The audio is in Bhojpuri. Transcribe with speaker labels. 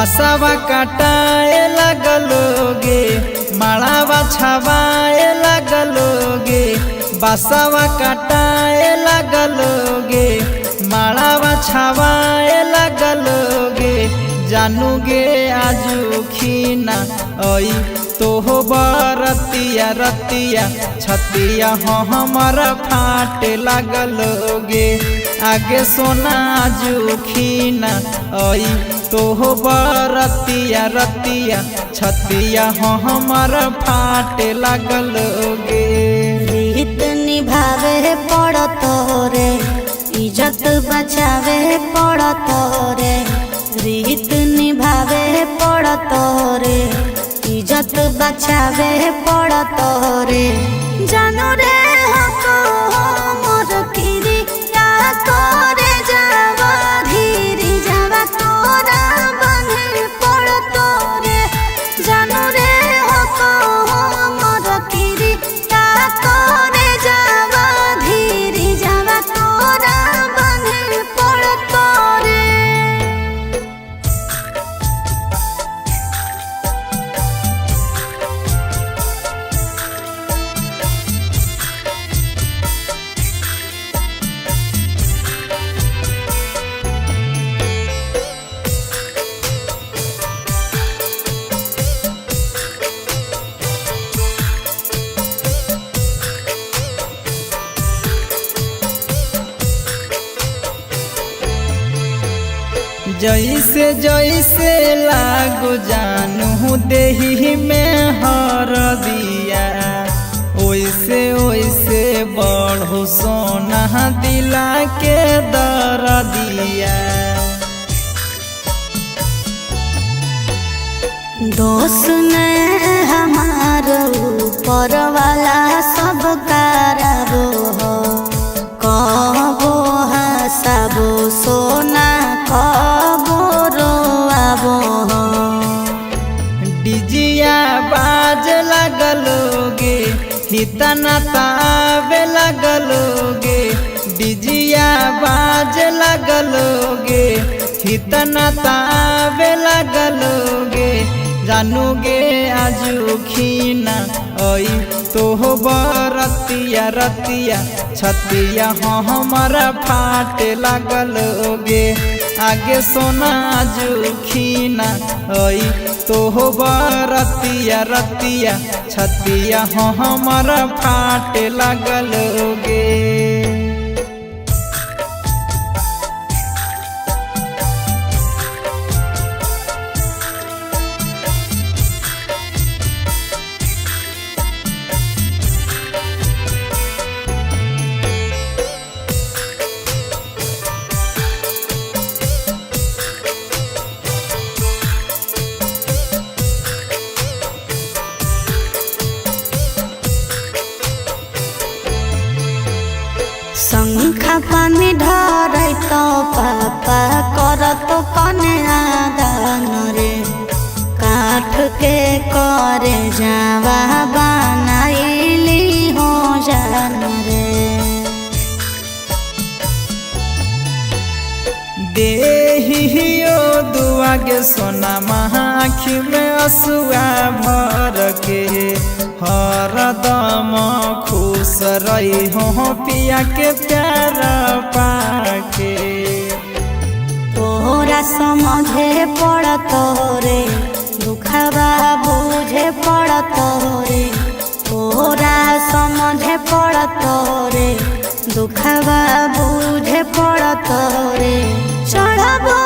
Speaker 1: बसावा काटाए लगलोगे माड़ावा छवाए लगलोगे बसावा काटाए लगलोगे माड़ावा छवाए लगलोगे जानूगे आजू खीना ओई तोह बरतिया रतिया छतिया हमर फाटे लगलोगे आगे सोना आजू खीना ओई तोह बरतिया रतिया छतिया हमर फाटे लगलोगे।
Speaker 2: रीत निभावे पड़त रे इज्जत बचावे पड़त रे रीत निभावे पड़त रे इज्जत बचावे पड़त रे जानू रे हको मोर किरी या करे जावा धीरी जावा तोरा बंधे पड़त रे जानू रे हको मोर किरी या करे जावा धीरी जावा तोरा बंधे पड़त रे।
Speaker 1: जैसे जैसे लागो जानू देही में हर दिया ओइसे ओइसे बढ़ो सोना दिला के दर दिया।
Speaker 2: दोष ने हमार ऊपर वाला सब कराबो हो कबो हसाबो सोना कबो रोआबो हो।
Speaker 1: डिजिया बाज लगलोगे हितना तावे लगलोगे डिजिया बाज लगलोगे हितना तावे लगलोगे जानूगे आजू खीना ओई तोह बरतिया रतिया छतिया हमर फाटे लगलोगे आगे सोना आजू खीना ओई तोह बरतिया रतिया छतिया हमर फाटे लगलोगे।
Speaker 2: शंखा पानी ढारै तो पापा करत कने आदान रे काठ के करे जावा बनाइली हो जान रे।
Speaker 1: देहियो दुआ के सोना आँखी में असुआ भर के हरदम खुश रही हो पिया के प्यार पाके।
Speaker 2: तोरा समझे पड़त रे दुखवा बुझे पड़त रे तोरा समझे पड़त रे दुखवा बुझे पड़त रे चढ़बो